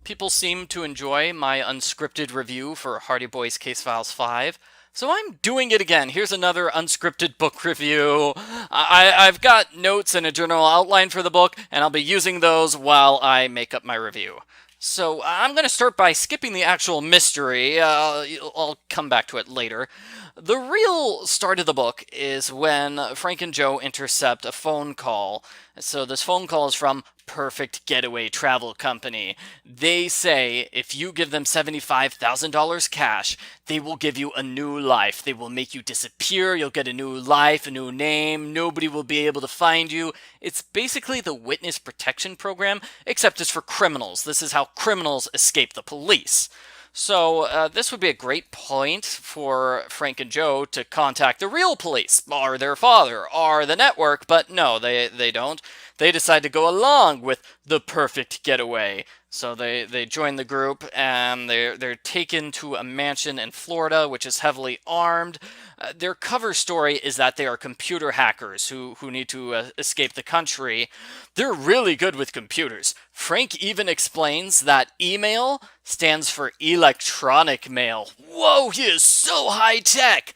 People seem to enjoy my unscripted review for Hardy Boys Casefiles 5, so I'm doing it again. Here's another unscripted book review. I've got notes and a general outline for the book, and I'll be using those while I make up my review. So I'm going to start by skipping the actual mystery. I'll come back to it later. The real start of the book is when Frank and Joe intercept a phone call. So this phone call is from Perfect Getaway Travel Company. They say if you give them $75,000 cash, they will give you a new life. They will make you disappear. You'll get a new life, a new name. Nobody will be able to find you. It's basically the witness protection program, except it's for criminals. This is how criminals escape the police. So this would be a great point for Frank and Joe to contact the real police, or their father, or the network, but no, they don't. They decide to go along with the Perfect Getaway. So they join the group, and they're taken to a mansion in Florida, which is heavily armed. Their cover story is that they are computer hackers who need to escape the country. They're really good with computers. Frank even explains that email stands for electronic mail. Whoa, he is so high tech!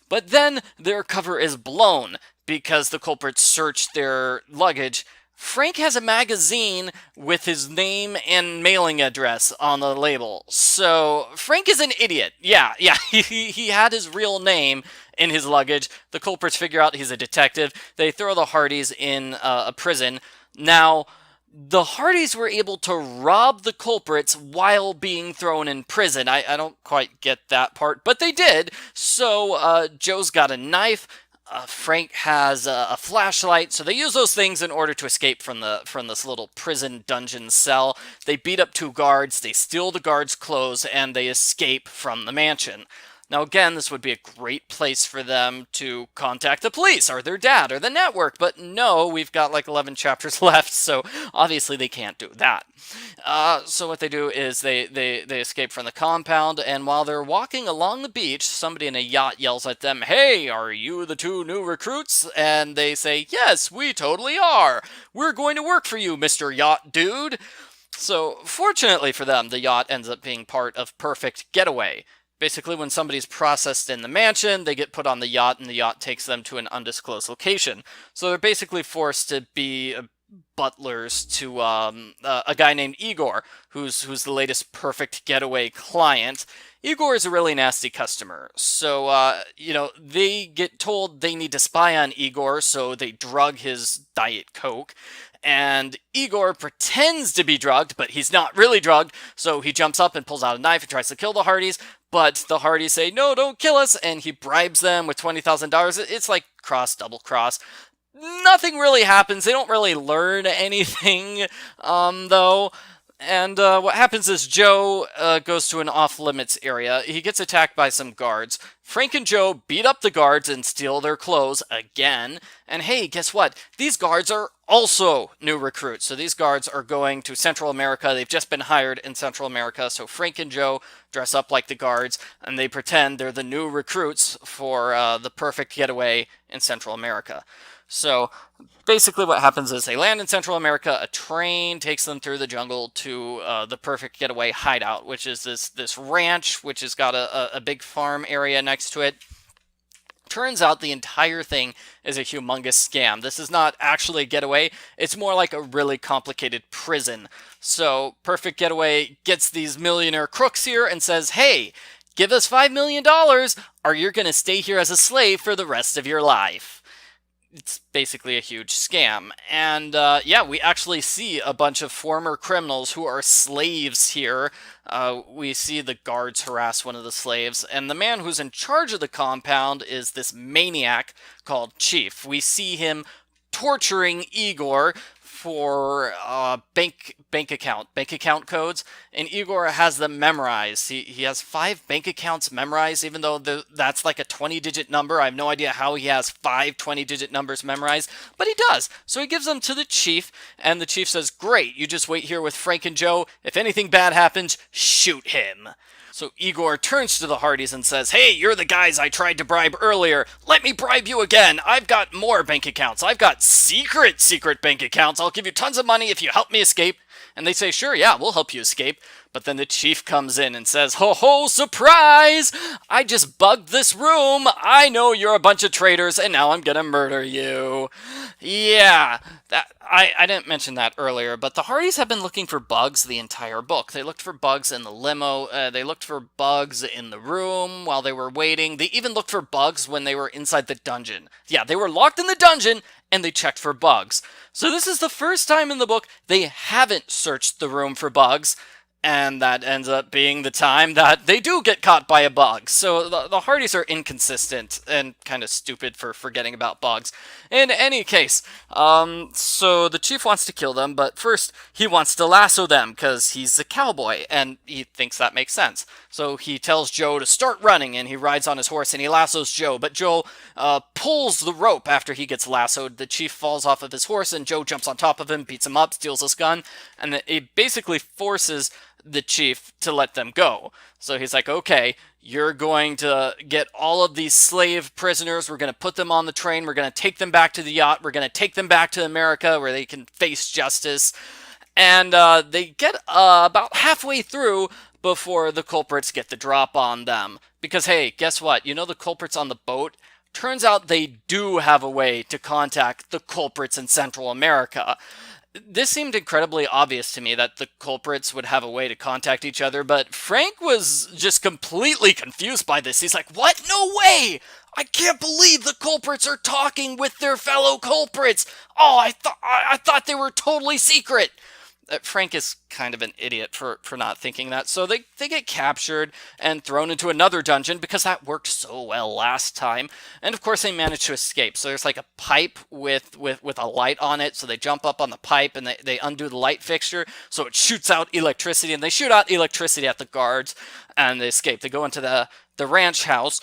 But then their cover is blown because the culprits searched their luggage. Frank has a magazine with his name and mailing address on the label. So Frank is an idiot. Yeah, he had his real name in his luggage. The culprits figure out he's a detective. They throw the Hardys in a prison. Now, the Hardys were able to rob the culprits while being thrown in prison. I don't quite get that part, but they did. So Joe's got a knife. Frank has a flashlight, so they use those things in order to escape from this little prison dungeon cell. They beat up two guards, they steal the guards' clothes, and they escape from the mansion. Now again, this would be a great place for them to contact the police, or their dad, or the network, but no, we've got like 11 chapters left, so obviously they can't do that. So what they do is they escape from the compound, and while they're walking along the beach, somebody in a yacht yells at them, "Hey, are you the two new recruits?" And they say, "Yes, we totally are. We're going to work for you, Mr. Yacht Dude." So fortunately for them, the yacht ends up being part of Perfect Getaway. Basically, when somebody's processed in the mansion, they get put on the yacht, and the yacht takes them to an undisclosed location. So they're basically forced to be butlers to a guy named Igor, who's the latest Perfect Getaway client. Igor is a really nasty customer. So, they get told they need to spy on Igor, so they drug his Diet Coke. And Igor pretends to be drugged, but he's not really drugged, so he jumps up and pulls out a knife and tries to kill the Hardys, but the Hardys say, "No, don't kill us," and he bribes them with $20,000. It's like double cross. Nothing really happens. They don't really learn anything, though. And what happens is Joe goes to an off-limits area. He gets attacked by some guards. Frank and Joe beat up the guards and steal their clothes again. And hey, guess what? These guards are also new recruits. So these guards are going to Central America. They've just been hired in Central America. So Frank and Joe dress up like the guards, and they pretend they're the new recruits for the Perfect Getaway in Central America. So basically what happens is they land in Central America, a train takes them through the jungle to the Perfect Getaway hideout, which is this ranch, which has got a big farm area next to it. Turns out the entire thing is a humongous scam. This is not actually a getaway, it's more like a really complicated prison. So Perfect Getaway gets these millionaire crooks here and says, "Hey, give us $5 million, or you're going to stay here as a slave for the rest of your life." It's basically a huge scam. And we actually see a bunch of former criminals who are slaves here. We see the guards harass one of the slaves, and the man who's in charge of the compound is this maniac called Chief. We see him torturing Igor for bank account codes, and Igor has them memorized. He has 5 bank accounts memorized, even though that's like a 20-digit number. I have no idea how he has 5 20-digit numbers memorized, but he does. So he gives them to the chief, and the chief says, "Great, you just wait here with Frank and Joe. If anything bad happens, shoot him." So Igor turns to the Hardys and says, "Hey, you're the guys I tried to bribe earlier. Let me bribe you again. I've got more bank accounts. I've got secret bank accounts. I'll give you tons of money if you help me escape." And they say, sure, yeah, we'll help you escape. But then the chief comes in and says, ho ho, surprise! I just bugged this room. I know you're a bunch of traitors, and now I'm gonna murder you. Yeah, I didn't mention that earlier, but the Hardys have been looking for bugs the entire book. They looked for bugs in the limo, they looked for bugs in the room while they were waiting. They even looked for bugs when they were inside the dungeon. Yeah, they were locked in the dungeon, and they checked for bugs. So this is the first time in the book they haven't searched the room for bugs. And that ends up being the time that they do get caught by a bug. So the Hardys are inconsistent and kind of stupid for forgetting about bugs. In any case, so the chief wants to kill them, but first he wants to lasso them because he's a cowboy and he thinks that makes sense. So he tells Joe to start running and he rides on his horse and he lassos Joe. But Joe pulls the rope after he gets lassoed. The chief falls off of his horse and Joe jumps on top of him, beats him up, steals his gun, and it basically forces the chief to let them go. So he's like, okay, you're going to get all of these slave prisoners. We're going to put them on the train. We're going to take them back to the yacht. We're going to take them back to America where they can face justice. And they get about halfway through before the culprits get the drop on them. Because, hey, guess what? You know the culprits on the boat? Turns out they do have a way to contact the culprits in Central America. This seemed incredibly obvious to me that the culprits would have a way to contact each other, but Frank was just completely confused by this. He's like, what? No way! I can't believe the culprits are talking with their fellow culprits! Oh, I thought they were totally secret! Frank is kind of an idiot for not thinking that. So they get captured and thrown into another dungeon because that worked so well last time. And of course they manage to escape. So there's like a pipe with a light on it. So they jump up on the pipe and they undo the light fixture. So it shoots out electricity and they shoot out electricity at the guards and they escape. They go into the ranch house.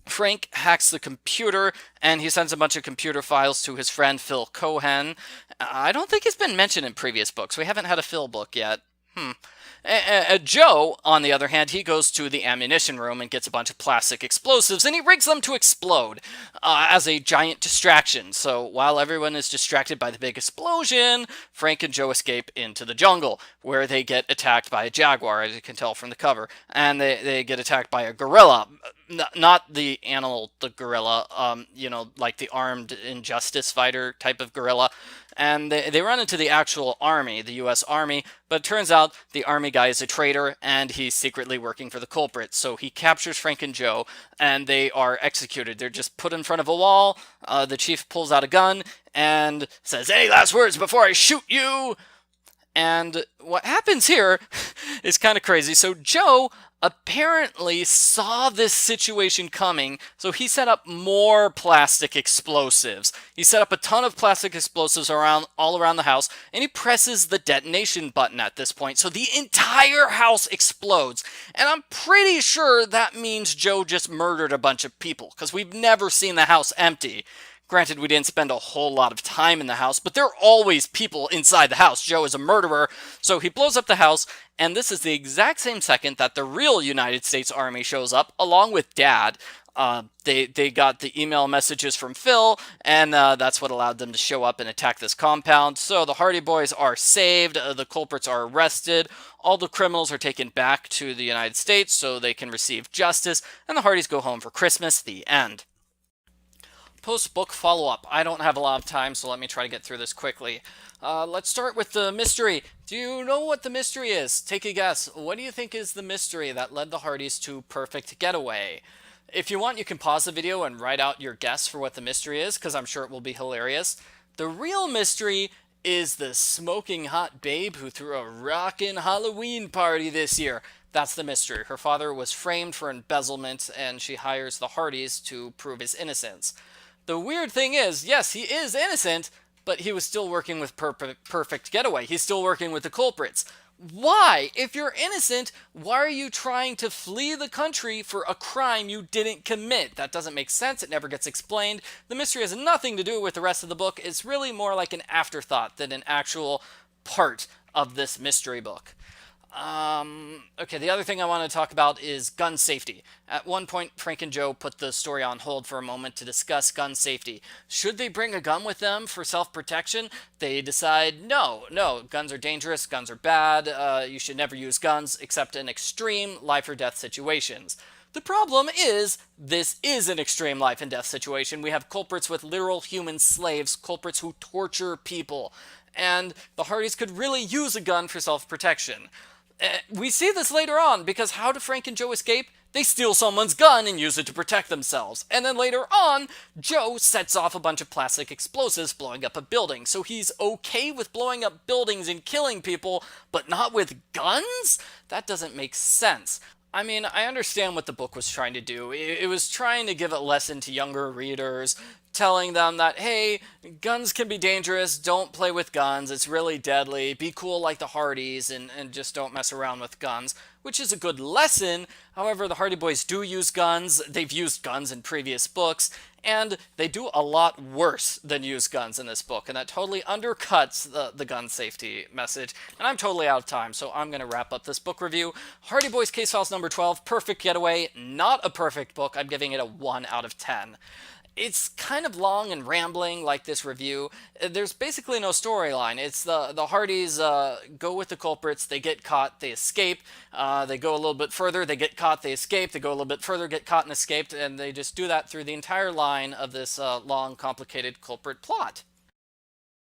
Frank hacks the computer, and he sends a bunch of computer files to his friend Phil Cohen. I don't think he's been mentioned in previous books. We haven't had a Phil book yet. Joe, on the other hand, he goes to the ammunition room and gets a bunch of plastic explosives, and he rigs them to explode as a giant distraction. So while everyone is distracted by the big explosion, Frank and Joe escape into the jungle, where they get attacked by a jaguar, as you can tell from the cover, and they get attacked by a gorilla. Not the animal, the gorilla, like the armed injustice fighter type of gorilla. And they run into the actual army, the U.S. Army, but it turns out the army guy is a traitor, and he's secretly working for the culprits. So he captures Frank and Joe, and they are executed. They're just put in front of a wall. The chief pulls out a gun and says, "Any last words before I shoot you?" And what happens here is kind of crazy. So Joe apparently saw this situation coming, so he set up more plastic explosives. He set up a ton of plastic explosives all around the house, and he presses the detonation button at this point, so the entire house explodes. And I'm pretty sure that means Joe just murdered a bunch of people, because we've never seen the house empty. Granted, we didn't spend a whole lot of time in the house, but there are always people inside the house. Joe is a murderer, so he blows up the house, and this is the exact same second that the real United States Army shows up, along with Dad. They got the email messages from Phil, and that's what allowed them to show up and attack this compound. So the Hardy Boys are saved, the culprits are arrested, all the criminals are taken back to the United States so they can receive justice, and the Hardys go home for Christmas. The end. Post-book follow-up. I don't have a lot of time, so let me try to get through this quickly. Let's start with the mystery. Do you know what the mystery is? Take a guess. What do you think is the mystery that led the Hardys to Perfect Getaway? If you want, you can pause the video and write out your guess for what the mystery is, because I'm sure it will be hilarious. The real mystery is the smoking hot babe who threw a rockin' Halloween party this year. That's the mystery. Her father was framed for embezzlement, and she hires the Hardys to prove his innocence. The weird thing is, yes, he is innocent, but he was still working with Perfect Getaway. He's still working with the culprits. Why? If you're innocent, why are you trying to flee the country for a crime you didn't commit? That doesn't make sense. It never gets explained. The mystery has nothing to do with the rest of the book. It's really more like an afterthought than an actual part of this mystery book. Okay, the other thing I want to talk about is gun safety. At one point, Frank and Joe put the story on hold for a moment to discuss gun safety. Should they bring a gun with them for self-protection? They decide, no, guns are dangerous, guns are bad, you should never use guns except in extreme life or death situations. The problem is, this is an extreme life and death situation. We have culprits with literal human slaves, culprits who torture people, and the Hardys could really use a gun for self-protection. We see this later on, because how do Frank and Joe escape? They steal someone's gun and use it to protect themselves. And then later on, Joe sets off a bunch of plastic explosives blowing up a building. So he's okay with blowing up buildings and killing people, but not with guns? That doesn't make sense. I mean, I understand what the book was trying to do. It was trying to give a lesson to younger readers, telling them that, hey, guns can be dangerous, don't play with guns, it's really deadly, be cool like the Hardys, and just don't mess around with guns, which is a good lesson. However, the Hardy Boys do use guns, they've used guns in previous books, and they do a lot worse than use guns in this book, and that totally undercuts the gun safety message. And I'm totally out of time, so I'm going to wrap up this book review. Hardy Boys Case Files number 12, Perfect Getaway, not a perfect book. I'm giving it a 1 out of 10. It's kind of long and rambling, like this review. There's basically no storyline. It's the Hardys go with the culprits, they get caught, they escape, they go a little bit further, they get caught, they escape, they go a little bit further, get caught and escaped, and they just do that through the entire line of this long, complicated culprit plot.